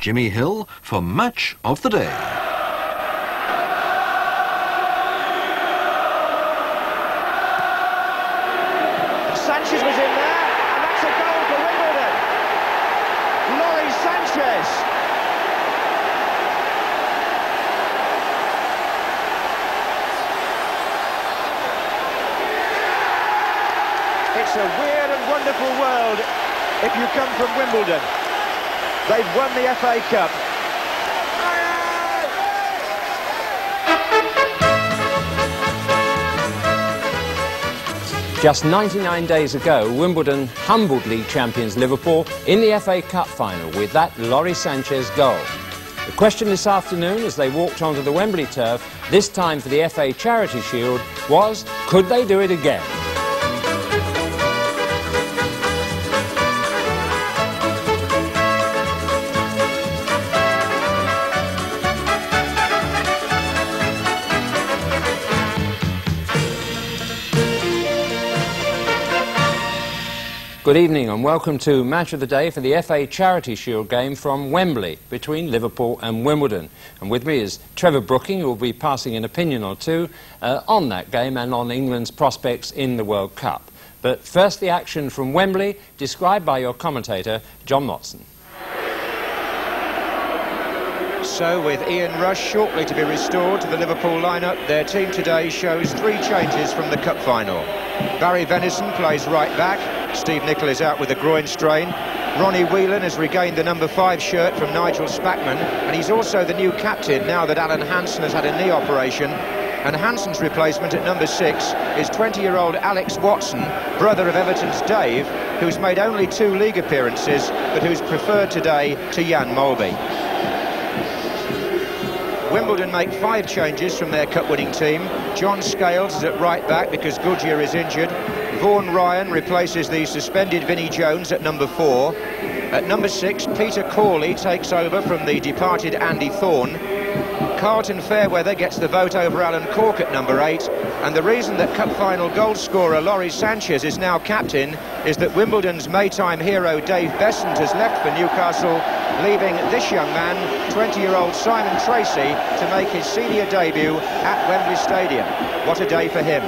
Jimmy Hill for Match of the Day. Sanchez was in there, and that's a goal for Wimbledon. Lori Sanchez. It's a weird and wonderful world if you come from Wimbledon. They've won the FA Cup. Just 99 days ago, Wimbledon humbled league champions Liverpool in the FA Cup final with that Lori Sanchez goal. The question this afternoon, as they walked onto the Wembley turf, this time for the FA Charity Shield, was, could they do it again? Good evening and welcome to Match of the Day for the FA Charity Shield game from Wembley between Liverpool and Wimbledon. And with me is Trevor Brooking, who will be passing an opinion or two on that game and on England's prospects in the World Cup. But first the action from Wembley, described by your commentator, John Motson. So with Ian Rush shortly to be restored to the Liverpool lineup, their team today shows 3 changes from the Cup final. Barry Venison plays right back. Steve Nicol is out with a groin strain. Ronnie Whelan has regained the number 5 shirt from Nigel Spackman, and he's also the new captain now that Alan Hansen has had a knee operation. And Hansen's replacement at number 6 is 20-year-old Alex Watson, brother of Everton's Dave, who's made only 2 league appearances, but who's preferred today to Jan Molby. Wimbledon make 5 changes from their cup-winning team. John Scales is at right back because Goodyear is injured. Vaughan Ryan replaces the suspended Vinnie Jones at number 4. At number 6, Peter Corley takes over from the departed Andy Thorne. Carlton Fairweather gets the vote over Alan Cork at number 8. And the reason that cup final goal scorer Lori Sanchez is now captain is that Wimbledon's Maytime hero Dave Besant has left for Newcastle, leaving this young man, 20-year-old Simon Tracy, to make his senior debut at Wembley Stadium. What a day for him.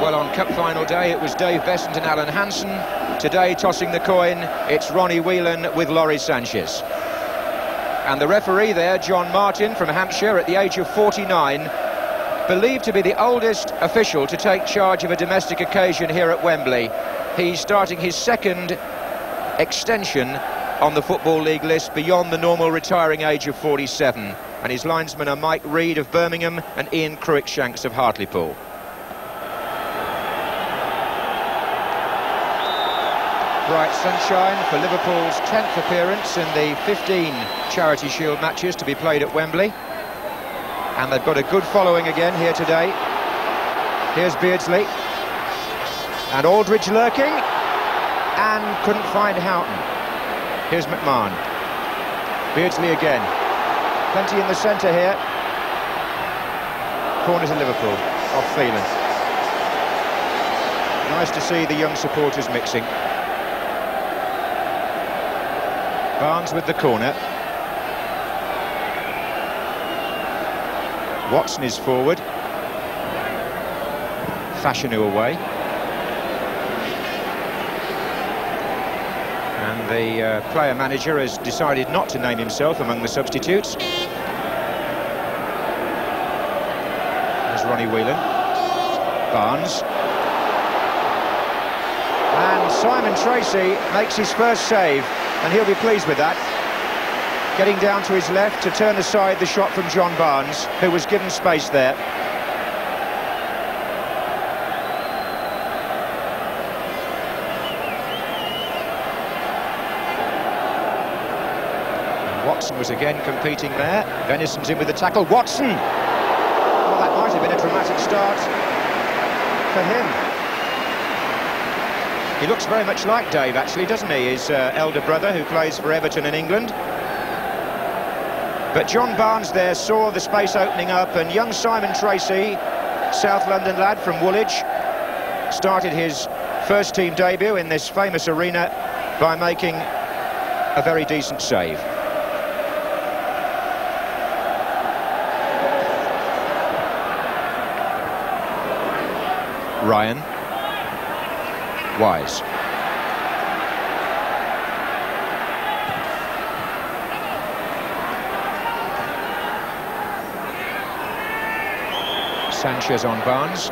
Well, on cup final day it was Dave Besant and Alan Hansen. Today, tossing the coin, it's Ronnie Whelan with Lori Sanchez. And the referee there, John Martin from Hampshire, at the age of 49, believed to be the oldest official to take charge of a domestic occasion here at Wembley. He's starting his 2nd extension on the Football League list beyond the normal retiring age of 47. And his linesmen are Mike Reed of Birmingham and Ian Cruikshanks of Hartlepool. Bright sunshine for Liverpool's 10th appearance in the 15 Charity Shield matches to be played at Wembley. And they've got a good following again here today. Here's Beardsley. And Aldridge lurking. And couldn't find Houghton. Here's McMahon. Beardsley again. Plenty in the centre here. Corner to Liverpool. Off Phelan. Nice to see the young supporters mixing. Barnes with the corner. Watson is forward. Fashanu away. And the player manager has decided not to name himself among the substitutes. There's Ronnie Whelan. Barnes. And Simon Tracy makes his first save, and he'll be pleased with that. Getting down to his left to turn aside the shot from John Barnes, who was given space there. And Watson was again competing there. Venison's in with the tackle. Watson! Well, that might have been a dramatic start for him. He looks very much like Dave, actually, doesn't he? His elder brother, who plays for Everton in England. But John Barnes there saw the space opening up, and young Simon Tracy, South London lad from Woolwich, started his first team debut in this famous arena by making a very decent save. Ryan. Wise. Sanchez on Barnes.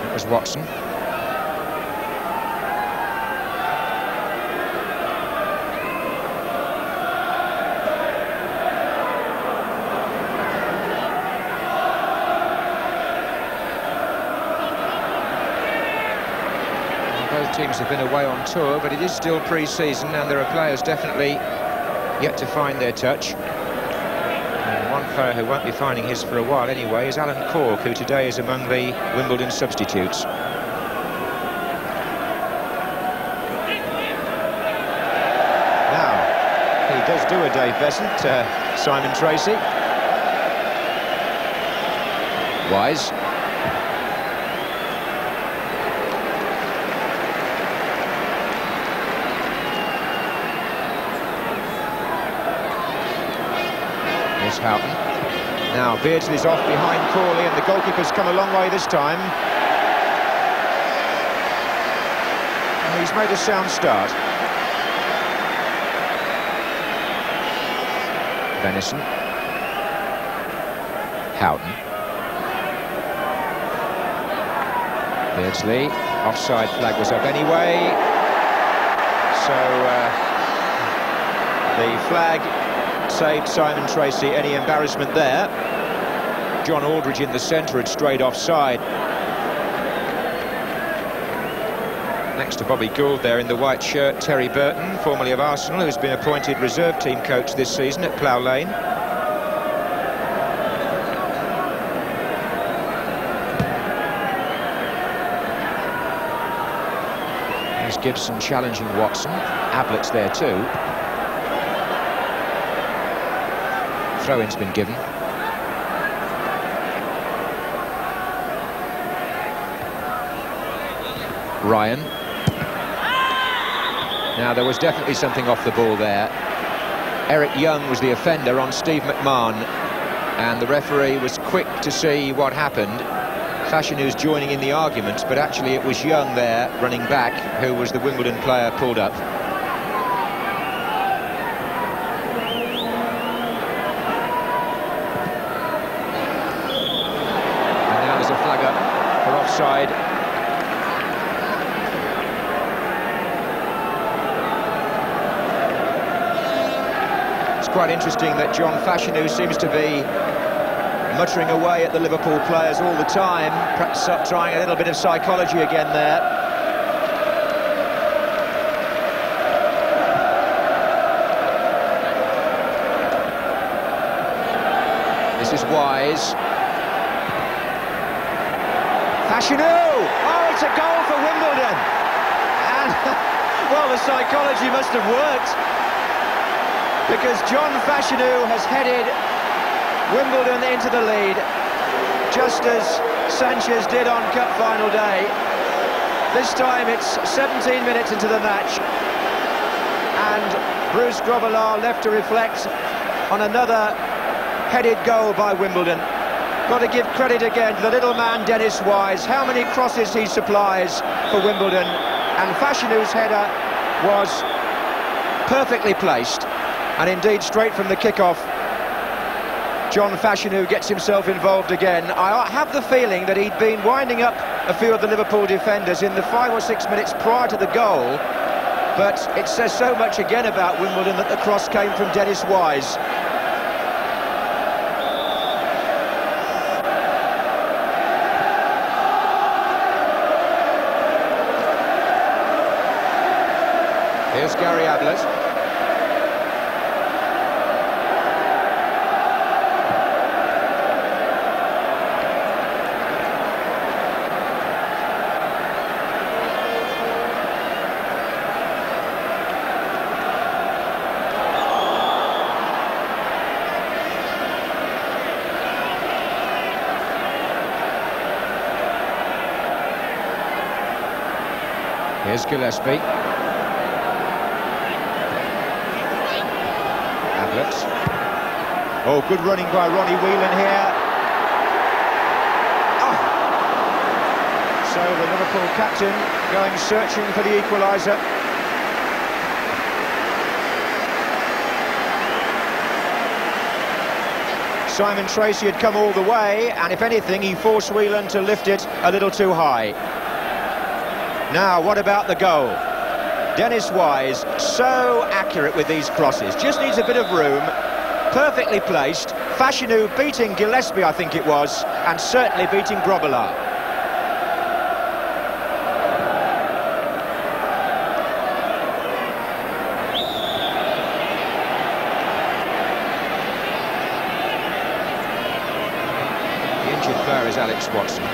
It was Watson. Both teams have been away on tour, but it is still pre-season and there are players definitely yet to find their touch. And one player who won't be finding his for a while anyway is Alan Cork, who today is among the Wimbledon substitutes. Now, he does do a Dave Besant, Simon Tracy. Wise. Houghton. Now Beardsley's off behind Crawley and the goalkeeper's come a long way this time. And he's made a sound start. Venison. Houghton. Beardsley. Offside flag was up anyway. So the flag saved Simon Tracy any embarrassment there. John Aldridge in the centre had strayed offside. Next to Bobby Gould there in the white shirt, Terry Burton, formerly of Arsenal, who's been appointed reserve team coach this season at Plough Lane. There's Gibson challenging Watson. Ablett's there too. Throw-in's been given. Ryan. Now there was definitely something off the ball there. Eric Young was the offender on Steve McMahon, and the referee was quick to see what happened. Fashionew's joining in the arguments, but actually it was Young there running back who was the Wimbledon player pulled up. Offside. It's quite interesting that John Fashanu seems to be muttering away at the Liverpool players all the time, perhaps trying a little bit of psychology again there. This is Wise. Fashanu! Oh, it's a goal for Wimbledon! And, well, the psychology must have worked, because John Fashanu has headed Wimbledon into the lead, just as Sanchez did on Cup final day. This time it's 17 minutes into the match, and Bruce Grobbelaar left to reflect on another headed goal by Wimbledon. Got to give credit again to the little man Dennis Wise. How many crosses he supplies for Wimbledon, and Fashanu's header was perfectly placed, and indeed straight from the kick-off John Fashanu gets himself involved again. I have the feeling that he'd been winding up a few of the Liverpool defenders in the 5 or 6 minutes prior to the goal, but it says so much again about Wimbledon that the cross came from Dennis Wise. Here's Gary Ablett. Here's Gillespie. Ablett. Oh, good running by Ronnie Whelan here. Oh. So the Liverpool captain going searching for the equaliser. Simon Tracy had come all the way, and if anything, he forced Whelan to lift it a little too high. Now, what about the goal? Dennis Wise, so accurate with these crosses, just needs a bit of room, perfectly placed. Fashanu beating Gillespie, I think it was, and certainly beating Grobbelaar. The injured player is Alex Motson.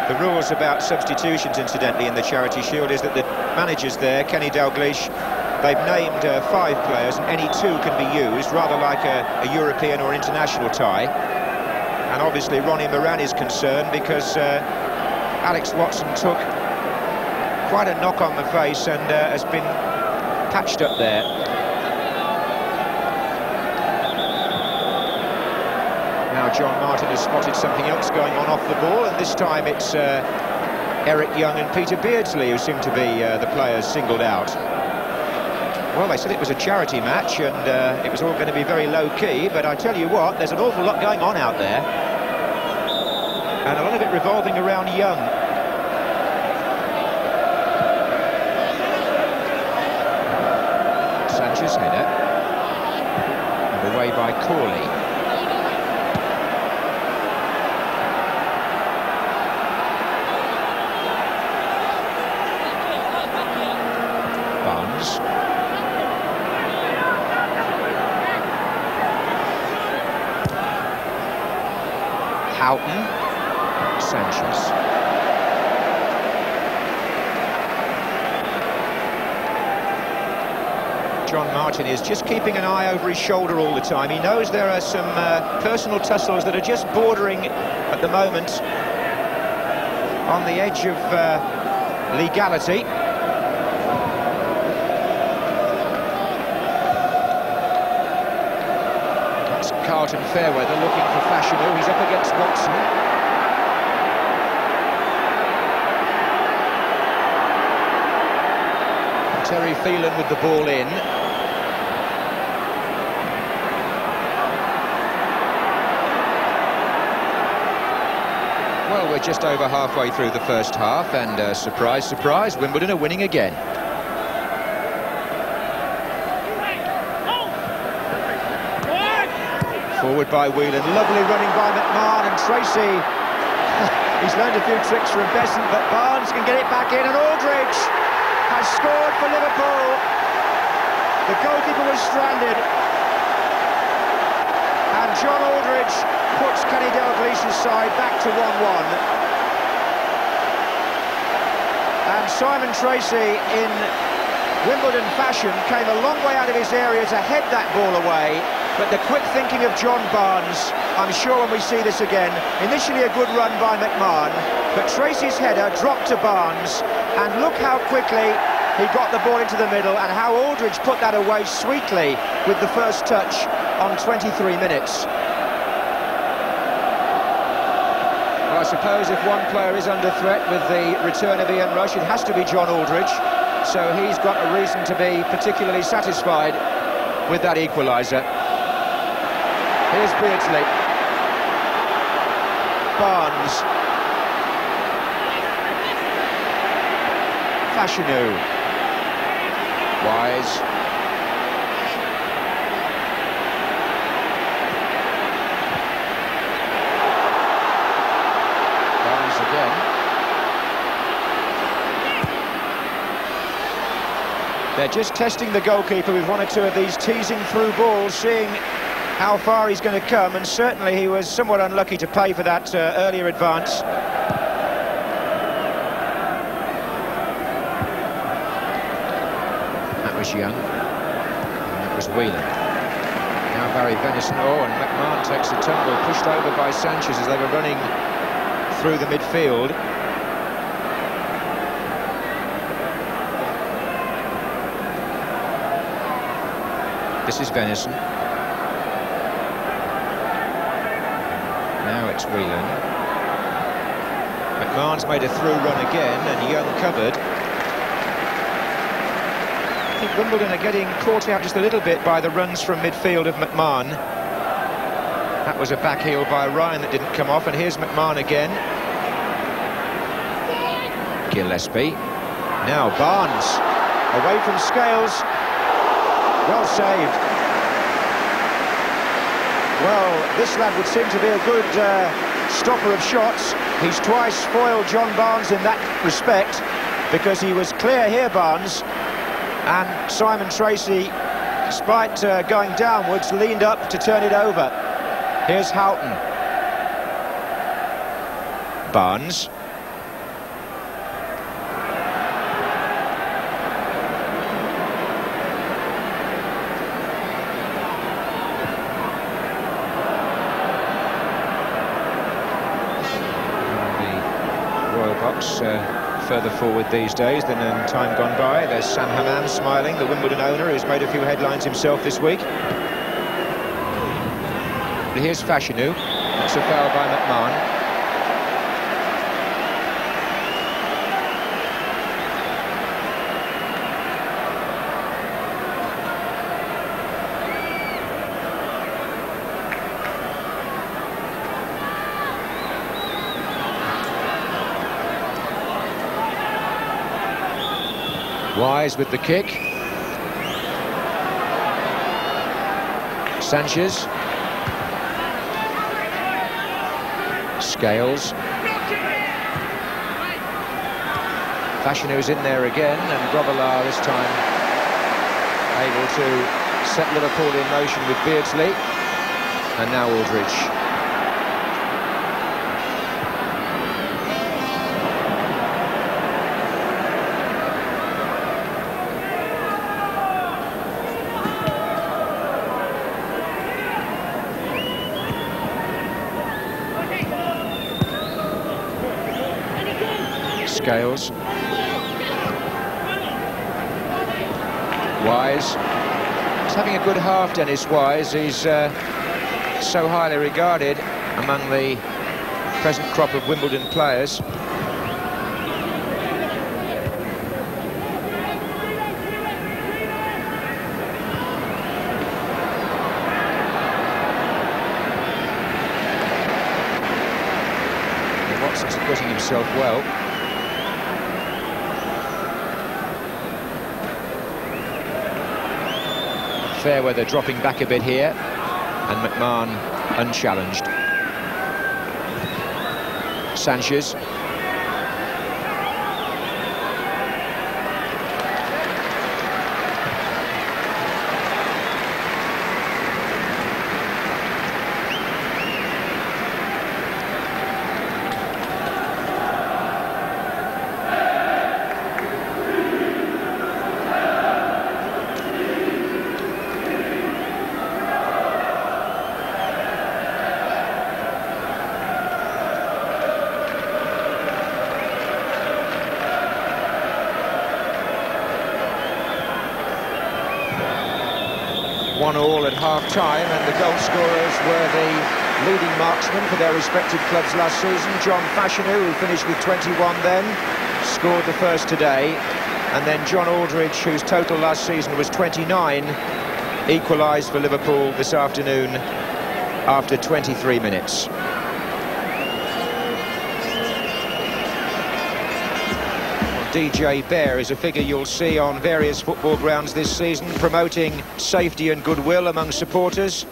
The rules about substitutions, incidentally, in the Charity Shield is that the managers there, Kenny Dalglish, they've named 5 players, and any 2 can be used, rather like a European or international tie. And obviously Ronnie Moran is concerned because Alex Motson took quite a knock on the face and has been patched up there. Now John Martin has spotted something else going on off the ball, and this time it's Eric Young and Peter Beardsley who seem to be the players singled out. Well, they said it was a charity match and it was all going to be very low-key, but I tell you what, there's an awful lot going on out there. And a lot of it revolving around Young. Sanchez header. And away by Corley. Houghton, Sanchez. John Martin is just keeping an eye over his shoulder all the time. He knows there are some personal tussles that are just bordering at the moment on the edge of legality. Carlton Fairweather looking for Fashanu. He's up against Motson. Terry Phelan with the ball in. Well, we're just over halfway through the first half, and surprise, surprise, Wimbledon are winning again. Forward by Whelan, lovely running by McMahon, and Tracy, he's learned a few tricks from Besant, but Barnes can get it back in, and Aldridge has scored for Liverpool. The goalkeeper was stranded, and John Aldridge puts Kenny Dalglish's side back to 1-1. And Simon Tracy, in Wimbledon fashion, came a long way out of his area to head that ball away. But the quick thinking of John Barnes, I'm sure when we see this again, initially a good run by McMahon, but Tracy's header dropped to Barnes, and look how quickly he got the ball into the middle, and how Aldridge put that away sweetly with the first touch on 23 minutes. Well, I suppose if one player is under threat with the return of Ian Rush, it has to be John Aldridge, so he's got a reason to be particularly satisfied with that equaliser. Here's Beardsley. Barnes. Fashanu. Wise. Barnes again. They're just testing the goalkeeper with 1 or 2 of these teasing through balls, seeing how far he's going to come, and certainly he was somewhat unlucky to pay for that earlier advance. That was Young, and that was Whelan. Now Barry Venison, and McMahon takes a tumble, pushed over by Sanchez as they were running through the midfield. This is Venison. Now it's Whelan. McMahon's made a through run again, and Young covered. I think Wimbledon are getting caught out just a little bit by the runs from midfield of McMahon. That was a back heel by Ryan that didn't come off, and here's McMahon again. Gillespie. Now Barnes, away from Scales. Well saved. Well, this lad would seem to be a good stopper of shots. He's twice foiled John Barnes in that respect, because he was clear here, Barnes, and Simon Tracy, despite going downwards, leaned up to turn it over. Here's Houghton. Barnes. Further forward these days than in time gone by. There's Sam Hammam smiling, the Wimbledon owner, who's made a few headlines himself this week. But here's Fashanu. That's a foul by McMahon. Wise with the kick. Sanchez. Scales. Fashanu's in there again, and Grobbelaar this time able to set Liverpool in motion with Beardsley. And now Aldridge. Scales. Wise. He's having a good half, Dennis Wise. He's so highly regarded among the present crop of Wimbledon players. And Motson's acquitting himself well. Fairweather dropping back a bit here, and McMahon unchallenged. Sanchez. One all at half-time, and the goal scorers were the leading marksmen for their respective clubs last season. John Fashanu, who finished with 21 then, scored the first today, and then John Aldridge, whose total last season was 29, equalised for Liverpool this afternoon after 23 minutes. DJ Bear is a figure you'll see on various football grounds this season, promoting safety and goodwill among supporters,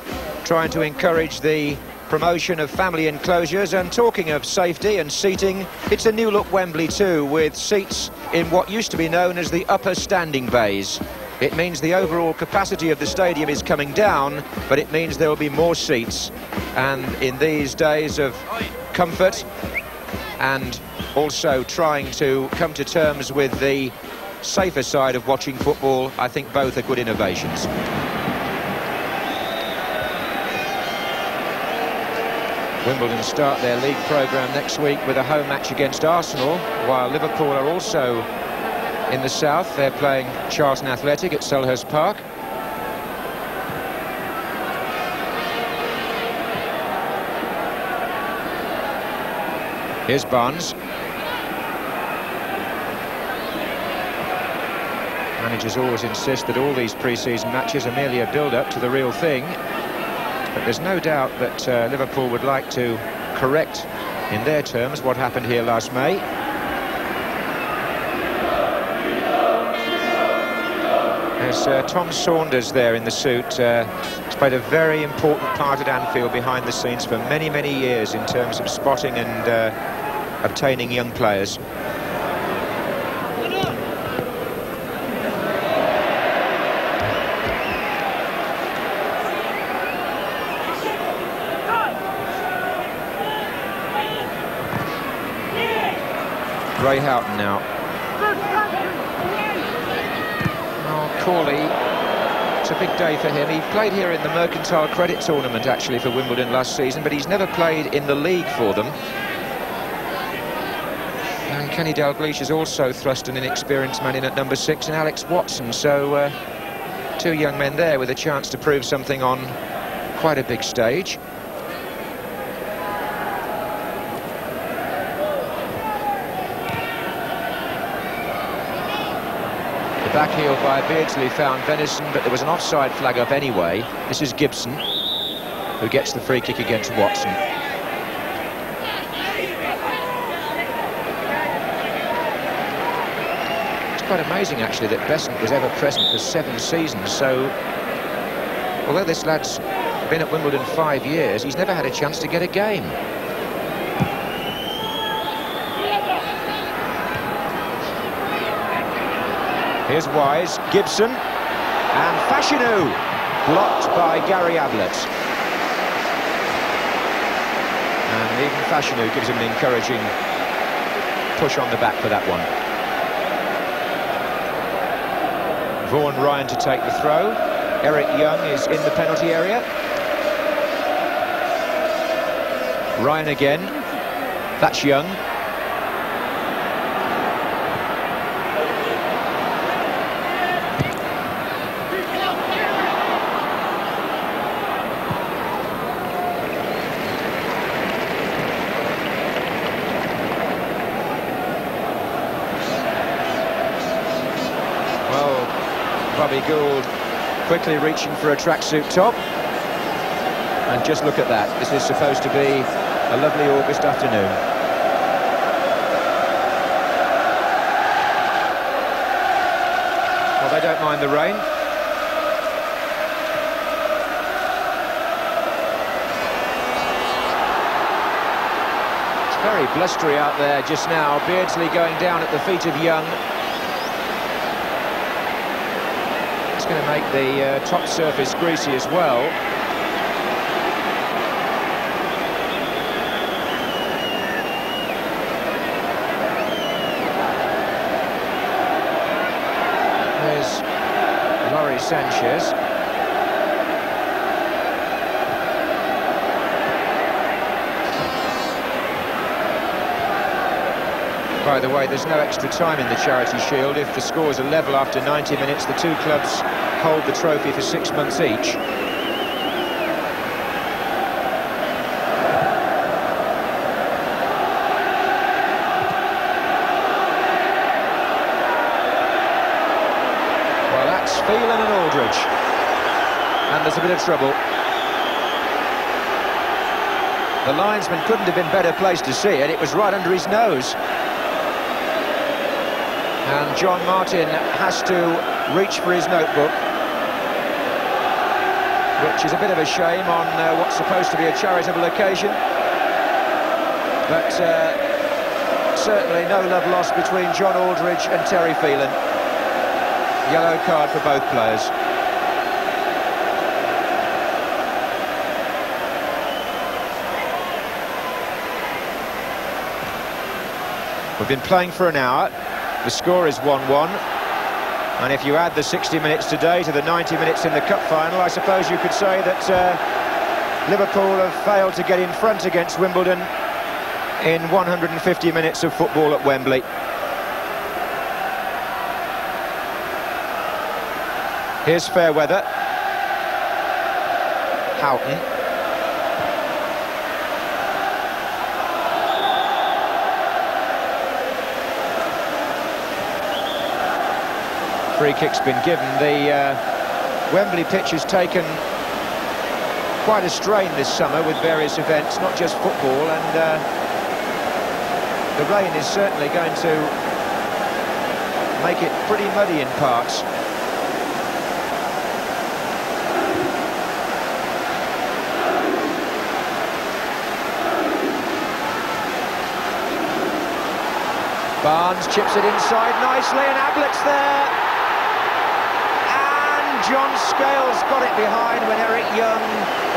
trying to encourage the promotion of family enclosures. And talking of safety and seating, it's a new look Wembley too, with seats in what used to be known as the upper standing bays. It means the overall capacity of the stadium is coming down, but it means there will be more seats. And in these days of comfort and also trying to come to terms with the safer side of watching football, I think both are good innovations. Wimbledon start their league programme next week with a home match against Arsenal, while Liverpool are also in the south. They're playing Charlton Athletic at Selhurst Park. Here's Barnes. Managers always insist that all these pre-season matches are merely a build-up to the real thing. But there's no doubt that Liverpool would like to correct, in their terms, what happened here last May. There's Tom Saunders there in the suit. He's played a very important part at Anfield behind the scenes for many, many years in terms of spotting and obtaining young players. Ray Houghton now. Oh, Corley, it's a big day for him. He played here in the Mercantile Credit Tournament, actually, for Wimbledon last season, but he's never played in the league for them. And Kenny Dalglish is also thrust an inexperienced man in at number 6, and Alex Watson. So, two young men there with a chance to prove something on quite a big stage. Back heel by Beardsley found Venison, but there was an offside flag up anyway. This is Gibson, who gets the free kick against Watson. It's quite amazing, actually, that Besant was ever present for 7 seasons. So, although this lad's been at Wimbledon 5 years, he's never had a chance to get a game. Here's Wise, Gibson, and Fashanu, blocked by Gary Ablett. And even Fashanu gives him an encouraging push on the back for that one. Vaughan Ryan to take the throw. Eric Young is in the penalty area. Ryan again. That's Young. Bobby Gould quickly reaching for a tracksuit top, and just look at that. This is supposed to be a lovely August afternoon. Well, they don't mind the rain. It's very blustery out there just now. Beardsley going down at the feet of Young. Going to make the top surface greasy as well. There's Laurie Sanchez. By the way, there's no extra time in the Charity Shield. If the scores are level after 90 minutes, the two clubs hold the trophy for 6 months each. Well, that's Phelan and Aldridge. And there's a bit of trouble. The linesman couldn't have been better placed to see it. It was right under his nose. And John Martin has to reach for his notebook, which is a bit of a shame on what's supposed to be a charitable occasion. But certainly no love lost between John Aldridge and Terry Phelan. Yellow card for both players. We've been playing for an hour. The score is 1-1, and if you add the 60 minutes today to the 90 minutes in the cup final, I suppose you could say that Liverpool have failed to get in front against Wimbledon in 150 minutes of football at Wembley. Here's Fairweather. Houghton. Free kick's been given. The Wembley pitch has taken quite a strain this summer with various events, not just football, and the rain is certainly going to make it pretty muddy in parts. Barnes chips it inside nicely, and Ablett's there. And John Scales got it behind when Eric Young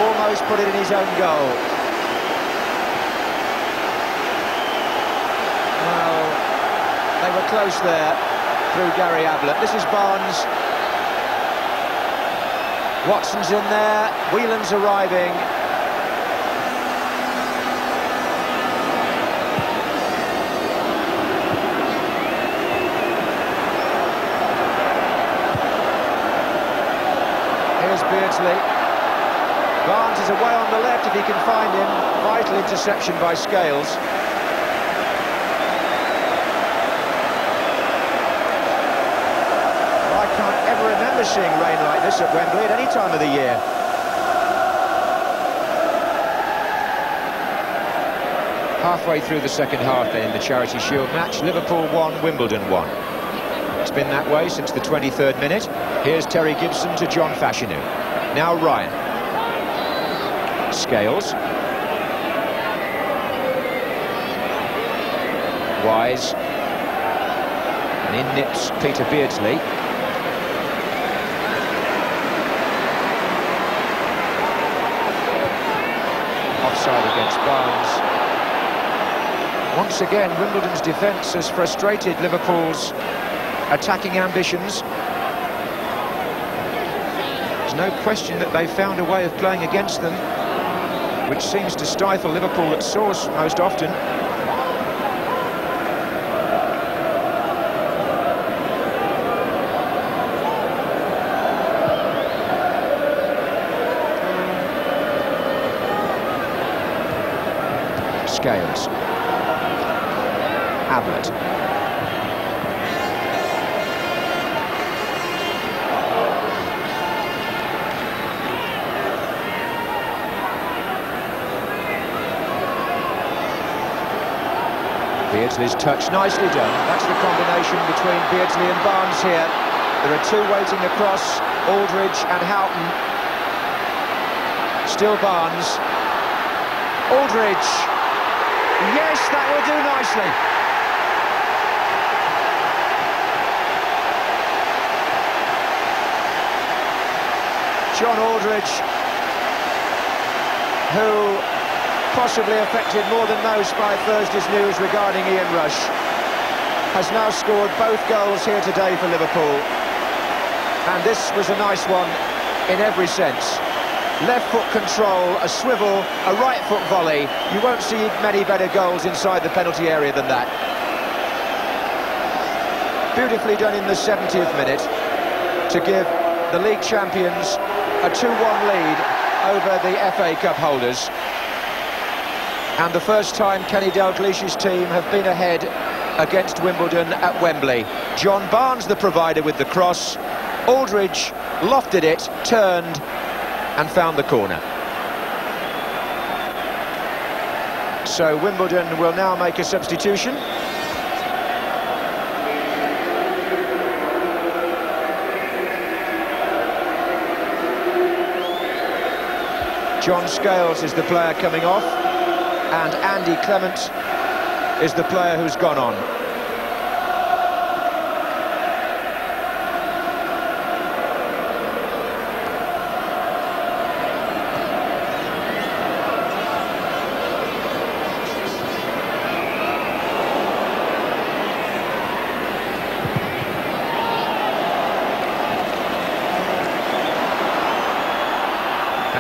almost put it in his own goal. Well, they were close there through Gary Ablett. This is Barnes. Watson's in there. Whelan's arriving. Beardsley. Barnes is away on the left if he can find him. Vital interception by Scales. Well, I can't ever remember seeing rain like this at Wembley at any time of the year. Halfway through the second half then in the Charity Shield match, Liverpool 1, Wimbledon 1. It's been that way since the 23rd minute. Here's Terry Gibson to John Fashanu. Now Ryan. Scales. Wise. And in nips Peter Beardsley. Offside against Barnes. Once again, Wimbledon's defence has frustrated Liverpool's attacking ambitions. There's no question that they found a way of playing against them, which seems to stifle Liverpool at source most often. Scales. Ablett. Beardsley's touch, nicely done. That's the combination between Beardsley and Barnes here. There are two waiting across, Aldridge and Houghton. Still Barnes. Aldridge. Yes, that will do nicely. John Aldridge, who possibly affected more than most by Thursday's news regarding Ian Rush, has now scored both goals here today for Liverpool. And this was a nice one in every sense. Left foot control, a swivel, a right foot volley. You won't see many better goals inside the penalty area than that. Beautifully done in the 70th minute to give the league champions a 2-1 lead over the FA Cup holders. And the first time Kenny Dalglish's team have been ahead against Wimbledon at Wembley. John Barnes the provider with the cross. Aldridge lofted it, turned and found the corner. So Wimbledon will now make a substitution. John Scales is the player coming off, and Andy Clement is the player who's gone on.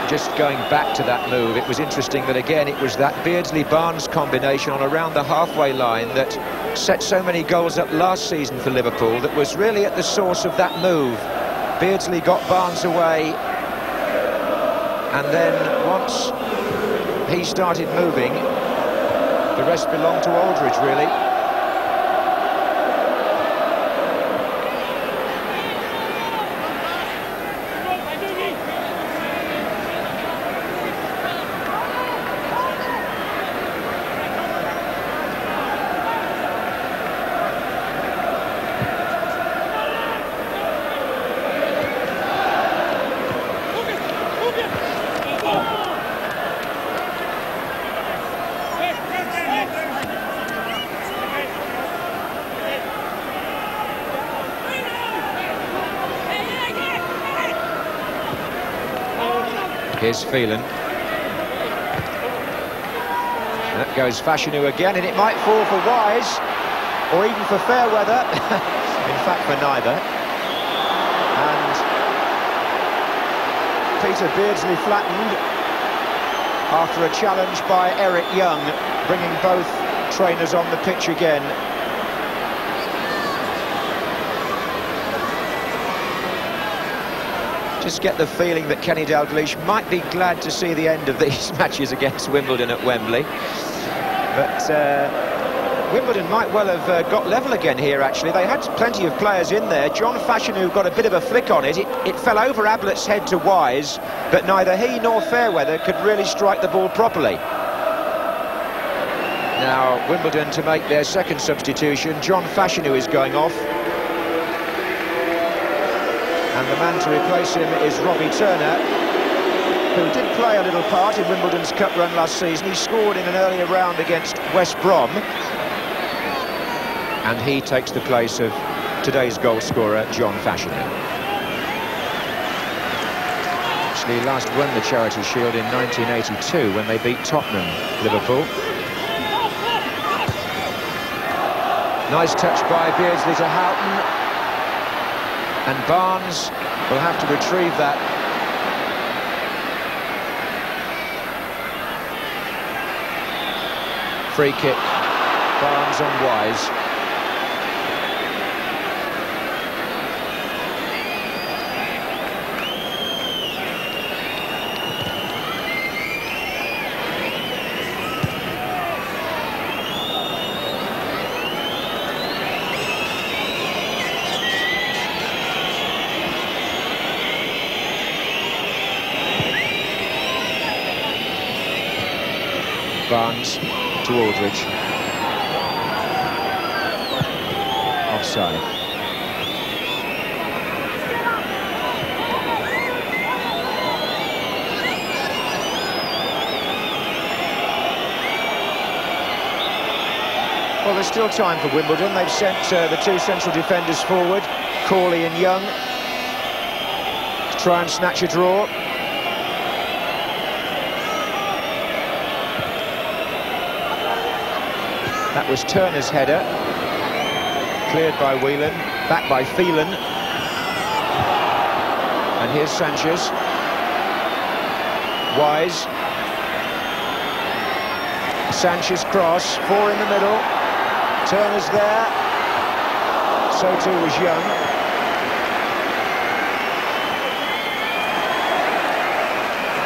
Just going back to that move, it was interesting that again it was that Beardsley-Barnes combination on around the halfway line that set so many goals up last season for Liverpool that was really at the source of that move. Beardsley got Barnes away, and then once he started moving, the rest belonged to Aldridge, really. Here's Phelan. That goes Fashanu again, and it might fall for Wise, or even for Fairweather. In fact, for neither. And Peter Beardsley flattened after a challenge by Eric Young, bringing both trainers on the pitch again. Just get the feeling that Kenny Dalglish might be glad to see the end of these matches against Wimbledon at Wembley. But Wimbledon might well have got level again here, actually. They had plenty of players in there. John Fashanu got a bit of a flick on it. It fell over Ablett's head to Wise, but neither he nor Fairweather could really strike the ball properly. Now, Wimbledon to make their second substitution. John Fashanu is going off. And the man to replace him is Robbie Turner, who did play a little part in Wimbledon's cup run last season. He scored in an earlier round against West Brom. And he takes the place of today's goal scorer, John Fashanu. Actually, last won the Charity Shield in 1982 when they beat Tottenham, Liverpool. Nice touch by Beardsley to Houghton. And Barnes will have to retrieve that. Free kick, Barnes on Wise. Barnes to Aldridge. Offside. Well, there's still time for Wimbledon. They've sent the two central defenders forward, Corley and Young, to try and snatch a draw. That was Turner's header, cleared by Whelan, back by Phelan. And here's Sanchez. Wise. Sanchez cross, four in the middle. Turner's there. So too was Young.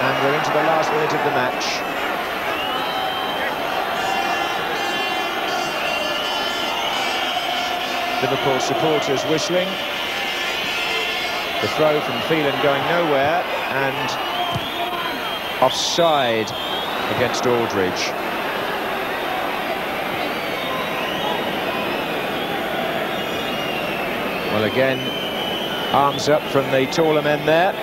And we're into the last minute of the match. Liverpool supporters whistling. The throw from Phelan going nowhere, and offside against Aldridge. Well, again, arms up from the taller men there.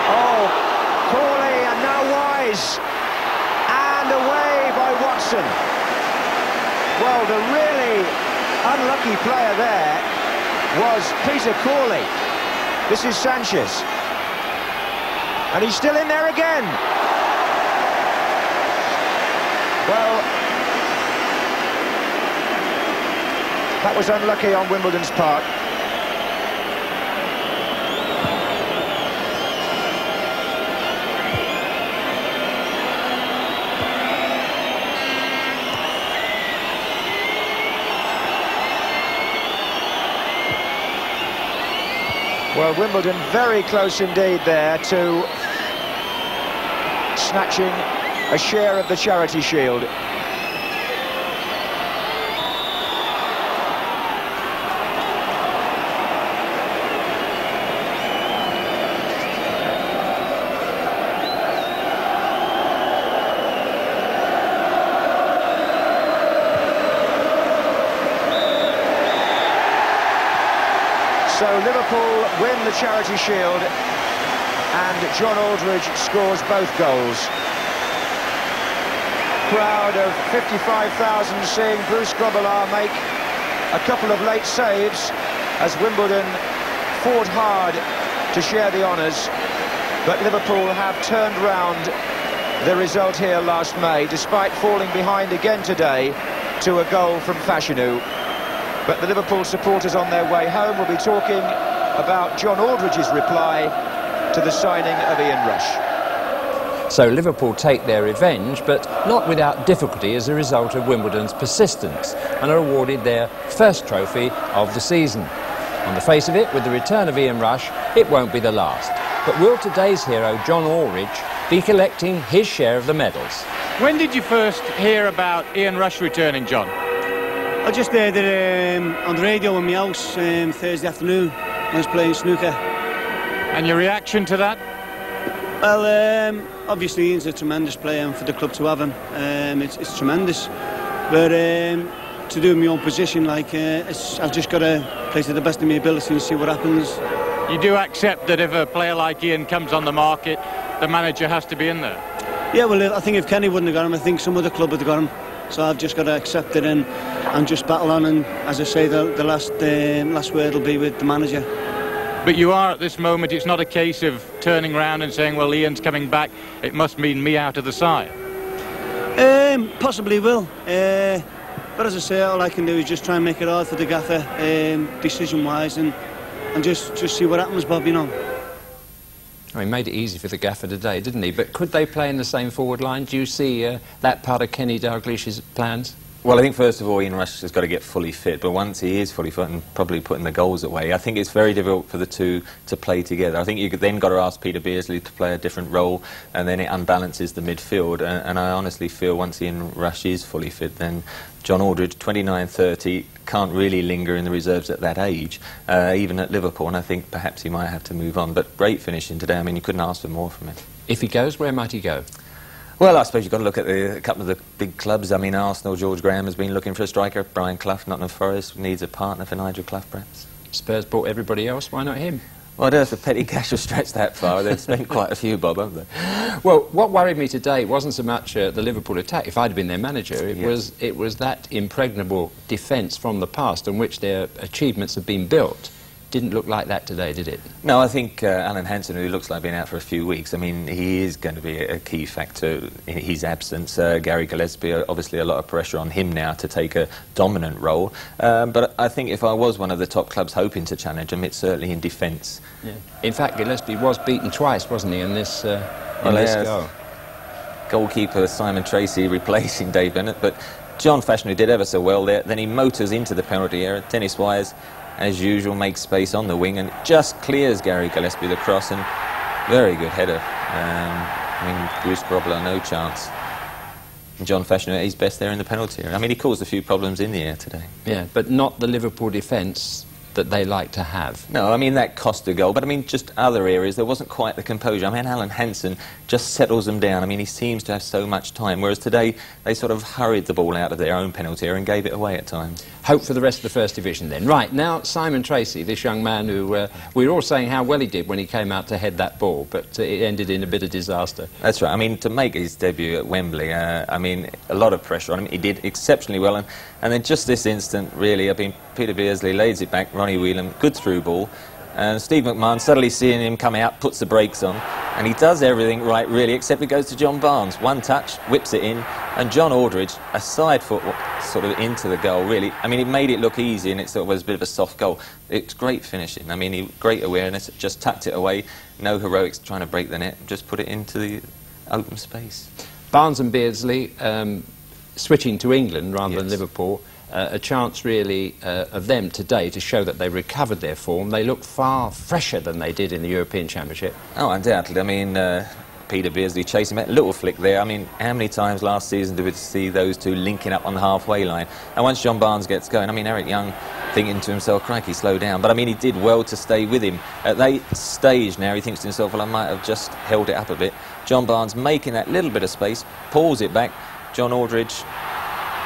Oh, Corley, and now Wise. Away by Motson. Well, the really unlucky player there was Peter Corley. This is Sanchez. And he's still in there again. Well, that was unlucky on Wimbledon's part. Well, Wimbledon very close indeed there to snatching a share of the Charity Shield. So Liverpool win the Charity Shield, and John Aldridge scores both goals. Crowd of 55,000 seeing Bruce Grobbelaar make a couple of late saves as Wimbledon fought hard to share the honours, but Liverpool have turned round the result here last May, despite falling behind again today to a goal from Fashanu. But the Liverpool supporters on their way home will be talking about John Aldridge's reply to the signing of Ian Rush. So Liverpool take their revenge, but not without difficulty as a result of Wimbledon's persistence, and are awarded their first trophy of the season. On the face of it, with the return of Ian Rush, it won't be the last. But will today's hero, John Aldridge, be collecting his share of the medals? When did you first hear about Ian Rush returning, John? I just heard it on the radio in my house Thursday afternoon. I was playing snooker. And your reaction to that? Well, obviously Ian's a tremendous player, and for the club to have him, it's tremendous. But to do my own position, like, I've just got to play to the best of my ability and see what happens. You do accept that if a player like Ian comes on the market, the manager has to be in there? Yeah, well, I think if Kenny wouldn't have got him, I think some other club would have got him. So I've just got to accept it and just battle on, and as I say, the last word will be with the manager. But you are at this moment, it's not a case of turning around and saying, well, Ian's coming back, it must mean me out of the side. Possibly will. But as I say, all I can do is just try and make it hard for the gaffer, decision-wise, and just see what happens, Bob, you know. He made it easy for the gaffer today, didn't he? But could they play in the same forward line? Do you see that part of Kenny Dalglish's plans? Well, I think first of all Ian Rush has got to get fully fit, but once he is fully fit and probably putting the goals away, I think it's very difficult for the two to play together. I think you've then got to ask Peter Beardsley to play a different role, and then it unbalances the midfield, and I honestly feel once Ian Rush is fully fit, then John Aldridge, 29-30, can't really linger in the reserves at that age, even at Liverpool, and I think perhaps he might have to move on. But great finishing today. I mean, you couldn't ask for more from him. If he goes, where might he go? Well, I suppose you've got to look at a couple of the big clubs. I mean, Arsenal, George Graham has been looking for a striker. Brian Clough, Nottingham Forest, needs a partner for Nigel Clough, perhaps. Spurs bought everybody else, why not him? Well, I don't know if the petty cash will stretch that far. They've spent quite a few, Bob, haven't they? Well, what worried me today wasn't so much the Liverpool attack. If I'd been their manager, it was that impregnable defence from the past on which their achievements have been built. Didn't look like that today, did it? No, I think Alan Hansen, who looks like being out for a few weeks, I mean, he is going to be a key factor in his absence. Gary Gillespie, obviously a lot of pressure on him now to take a dominant role. But I think if I was one of the top clubs hoping to challenge him, it's certainly in defence. Yeah. In fact, Gillespie was beaten twice, wasn't he, in this goal? Goalkeeper Simon Tracy replacing Dave Bennett, but John Fashanu did ever so well there. Then he motors into the penalty area. Dennis Wise, as usual, makes space on the wing and just clears Gary Gillespie the cross, and very good header. I mean, Bruce Grobbler, no chance. And John Fashanu at his best there in the penalty area. I mean, he caused a few problems in the air today. Yeah, but not the Liverpool defence that they like to have. No, I mean, that cost a goal, but I mean, just other areas, there wasn't quite the composure. I mean, Alan Hansen just settles them down. I mean, he seems to have so much time, whereas today they sort of hurried the ball out of their own penalty area and gave it away at times. Hope for the rest of the First Division then. Right, now Simon Tracy, this young man who we were all saying how well he did when he came out to head that ball, but it ended in a bit of disaster. That's right. I mean, to make his debut at Wembley, I mean, a lot of pressure on him. He did exceptionally well, and then just this instant, really, I mean, Peter Beardsley lays it back, Ronnie Whelan, good through ball, and Steve McMahon, suddenly seeing him come out, puts the brakes on, and he does everything right, really, except it goes to John Barnes. One touch, whips it in, and John Aldridge, a side foot sort of into the goal, really. I mean, it made it look easy, and it sort of was a bit of a soft goal. It's great finishing. I mean, great awareness, just tucked it away, no heroics trying to break the net, just put it into the open space. Barnes and Beardsley switching to England rather than Liverpool. A chance really of them today to show that they recovered their form. They look far fresher than they did in the European Championship. Oh, undoubtedly. I mean, Peter Beardsley chasing him, a little flick there. I mean, how many times last season did we see those two linking up on the halfway line? And once John Barnes gets going, I mean, Eric Young thinking to himself, crikey, slow down. But I mean, he did well to stay with him. At that stage now, he thinks to himself, well, I might have just held it up a bit. John Barnes making that little bit of space, pulls it back. John Aldridge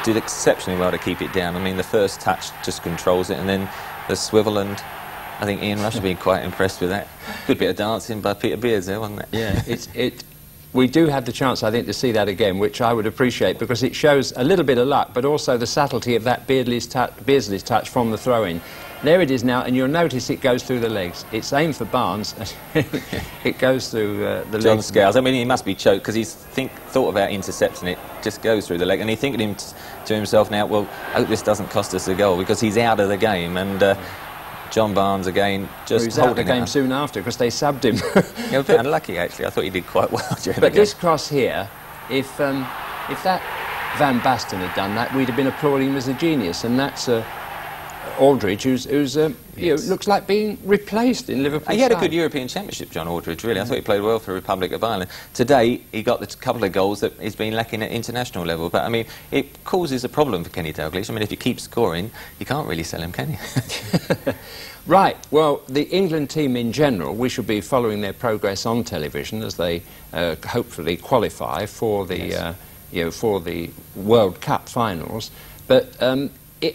did exceptionally well to keep it down. I mean, the first touch just controls it, and then the swivel, and I think Ian Rush has been quite impressed with that. Good bit of dancing by Peter Beards there, wasn't it? Yeah, we do have the chance, I think, to see that again, which I would appreciate, because it shows a little bit of luck, but also the subtlety of that Beardsley's touch from the throw-in. There it is now, and you'll notice it goes through the legs. It's aimed for Barnes. It goes through the legs. John Scales, I mean, he must be choked, because he's thought about intercepting it, just goes through the leg, and he's thinking to himself now, well, I hope this doesn't cost us a goal, because he's out of the game, and John Barnes again just he's out of the game soon after, because they subbed him. Yeah, a bit unlucky, actually. I thought he did quite well during the game. But this cross here, if that Van Basten had done that, we'd have been applauding him as a genius, and that's Aldridge, who's you know, looks like being replaced in Liverpool. He had a good European Championship, John Aldridge, really. I thought he played well for the Republic of Ireland. Today, he got the couple of goals that he's been lacking at international level. But, I mean, it causes a problem for Kenny Dalglish. I mean, if you keep scoring, you can't really sell him, can you? Right, well, the England team in general, we should be following their progress on television as they hopefully qualify for the, you know, for the World Cup finals. But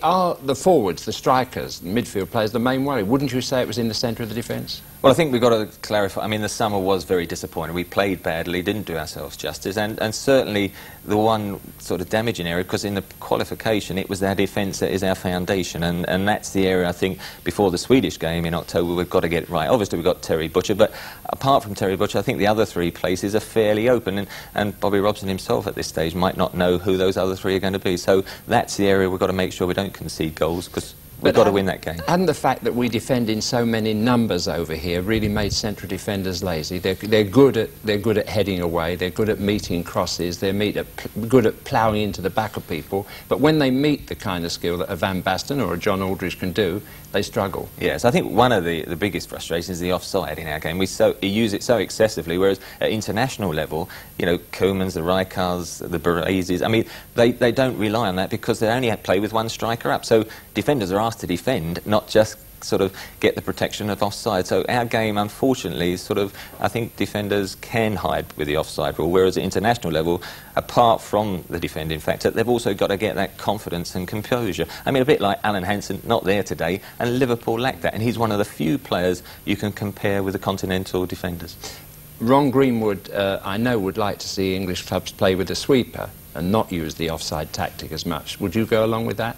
are the forwards, the strikers, the midfield players, the main worry? Wouldn't you say it was in the centre of the defence? Well, I think we've got to clarify. I mean, the summer was very disappointing. We played badly, didn't do ourselves justice, and certainly the one sort of damaging area, because in the qualification it was our defence that is our foundation, and that's the area I think before the Swedish game in October we've got to get it right. Obviously we've got Terry Butcher, but apart from Terry Butcher I think the other three places are fairly open, and Bobby Robson himself at this stage might not know who those other three are going to be. So that's the area we've got to make sure we don't concede goals, because we've got to win that game. And the fact that we defend in so many numbers over here really made central defenders lazy. They're good at heading away. They're good at meeting crosses. They're good at ploughing into the back of people. But when they meet the kind of skill that a Van Basten or a John Aldridge can do, they struggle. Yes, I think one of the biggest frustrations is the offside in our game. We use it so excessively, whereas at international level, you know, Koemans, the Rijkaards, the Barazis, I mean, they don't rely on that because they only play with one striker up. So defenders are asked to defend, not just sort of get the protection of offside. So our game, unfortunately, is sort of, I think defenders can hide with the offside rule, whereas at international level, apart from the defending factor, they've also got to get that confidence and composure. I mean, a bit like Alan Hansen, not there today, and Liverpool lack that, and he's one of the few players you can compare with the continental defenders. Ron Greenwood, I know, would like to see English clubs play with a sweeper and not use the offside tactic as much. Would you go along with that?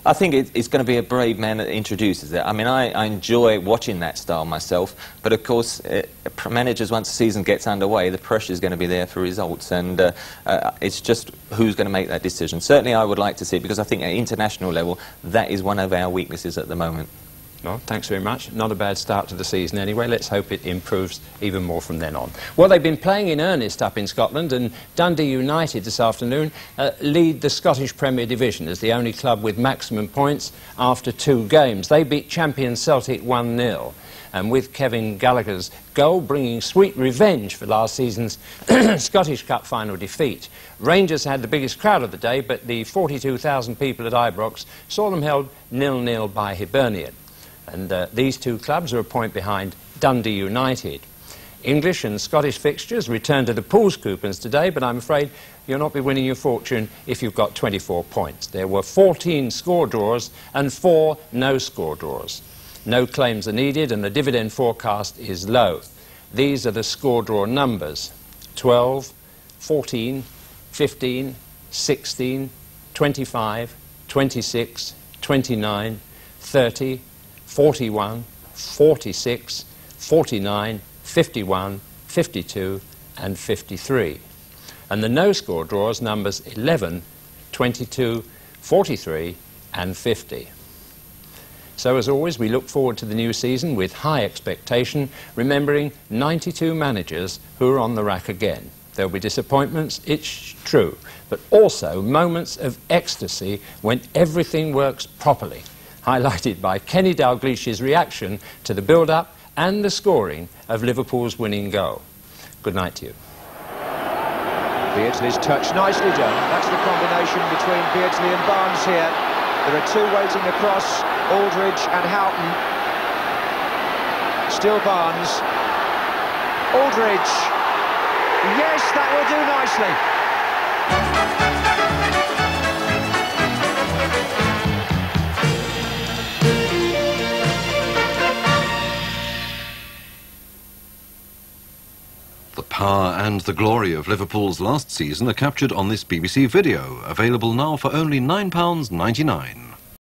I think it's going to be a brave man that introduces it. I mean, I enjoy watching that style myself, but of course, managers, once the season gets underway, the pressure is going to be there for results, and it's just who's going to make that decision. Certainly I would like to see it, because I think at international level, that is one of our weaknesses at the moment. Well, thanks very much. Not a bad start to the season anyway. Let's hope it improves even more from then on. Well, they've been playing in earnest up in Scotland, and Dundee United this afternoon lead the Scottish Premier Division as the only club with maximum points after 2 games. They beat champion Celtic 1-0. And with Kevin Gallagher's goal bringing sweet revenge for last season's Scottish Cup final defeat. Rangers had the biggest crowd of the day, but the 42,000 people at Ibrox saw them held 0-0 by Hibernian. And these 2 clubs are a point behind Dundee United. English and Scottish fixtures return to the pools coupons today, but I'm afraid you'll not be winning your fortune if you've got 24 points. There were 14 score draws and 4 no-score draws. No claims are needed, and the dividend forecast is low. These are the score draw numbers: 12, 14, 15, 16, 25, 26, 29, 30, 41, 46, 49, 51, 52 and 53. And the no-score draws numbers 11, 22, 43 and 50. So as always, we look forward to the new season with high expectation, remembering 92 managers who are on the rack again. There'll be disappointments, it's true, but also moments of ecstasy when everything works properly, highlighted by Kenny Dalglish's reaction to the build-up and the scoring of Liverpool's winning goal. Good night to you. Beardsley's touch, nicely done. That's the combination between Beardsley and Barnes here. There are 2 waiting across, Aldridge and Houghton. Still Barnes. Aldridge. Yes, that will do nicely. power and the glory of Liverpool's last season are captured on this BBC video, available now for only £9.99.